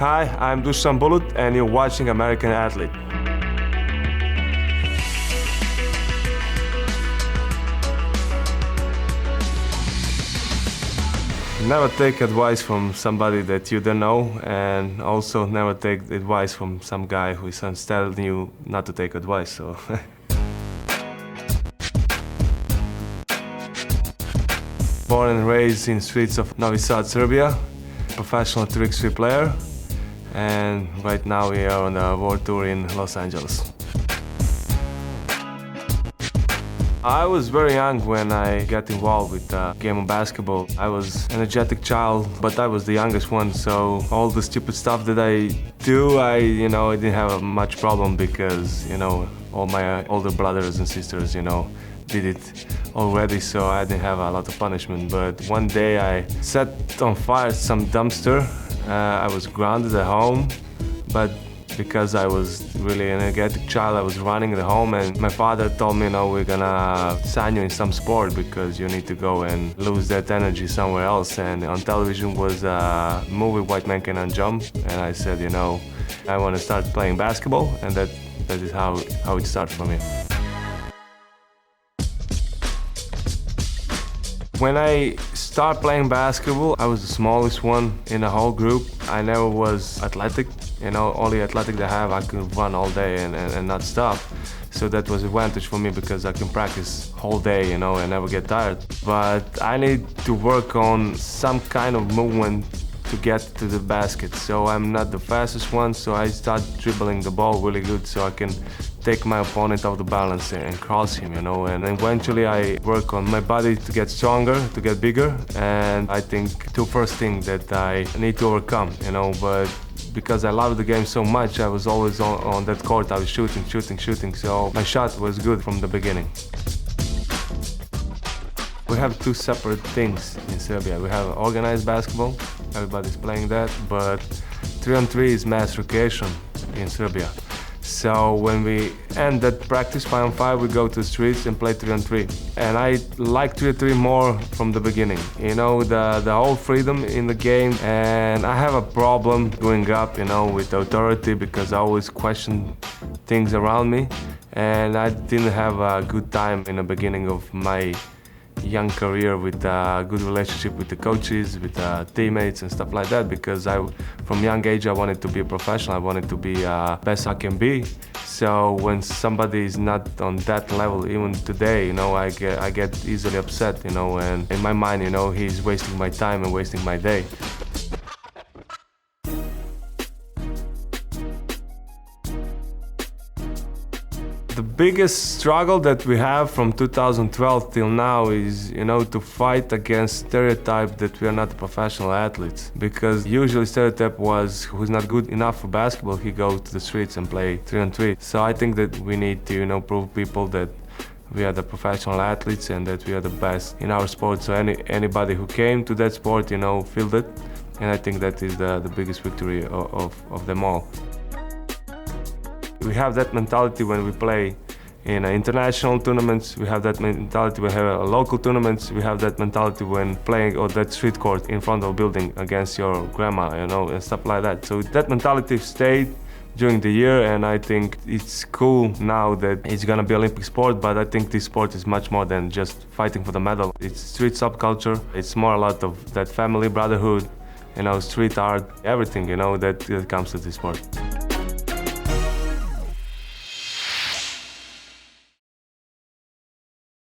Hi, I'm Dušan Bulut and you're watching American Athlete. Never take advice from somebody that you don't know, and also never take advice from some guy who is telling you not to take advice. So. Born and raised in streets of Novi Sad, Serbia, professional 3x3 player, and right now we are on a world tour in Los Angeles. I was very young when I got involved with the game of basketball. I was an energetic child, but I was the youngest one, so all the stupid stuff that I do, I didn't have much problem because, all my older brothers and sisters, did it already, so I didn't have a lot of punishment. But one day I set on fire some dumpster. I was grounded at home, but because I was really an energetic child, I was running at home, and my father told me, we're gonna sign you in some sport because you need to go and lose that energy somewhere else. And on television was a movie, White Man Cannot Jump, and I said, I want to start playing basketball, and that is how it started for me. When I started playing basketball, I was the smallest one in the whole group. I never was athletic. Only athletic that I have, I could run all day and not stop. So that was an advantage for me because I can practice whole day, and never get tired. But I need to work on some kind of movement to get to the basket. So I'm not the fastest one, so I start dribbling the ball really good so I can take my opponent off the balance and cross him, and eventually I work on my body to get stronger, to get bigger, and I think two first things that I need to overcome, but because I love the game so much, I was always on that court. I was shooting, so my shot was good from the beginning. We have two separate things in Serbia. We have organized basketball, everybody's playing that, but 3-on-3 is mass recreation in Serbia. So when we end that practice 5-on-5, we go to the streets and play 3-on-3. And I like 3-on-3 more from the beginning. The whole freedom in the game. And I have a problem growing up, with authority because I always question things around me. And I didn't have a good time in the beginning of my young career with a good relationship with the coaches, with teammates and stuff like that, because from young age I wanted to be a professional. I wanted to be best I can be. So when somebody is not on that level, even today, I get easily upset, and in my mind, he's wasting my time and wasting my day. The biggest struggle that we have from 2012 till now is, to fight against stereotype that we are not professional athletes. Because usually stereotype was who's not good enough for basketball, he goes to the streets and play 3-on-3. So I think that we need to, prove people that we are the professional athletes and that we are the best in our sport. So anybody who came to that sport, feel it. And I think that is the biggest victory of them all. We have that mentality when we play in international tournaments. We have that mentality when we have local tournaments. We have that mentality when playing on that street court in front of a building against your grandma, and stuff like that. So that mentality stayed during the year, and I think it's cool now that it's gonna be Olympic sport, but I think this sport is much more than just fighting for the medal. It's street subculture. It's more a lot of that family brotherhood, street art, everything, that comes to this sport.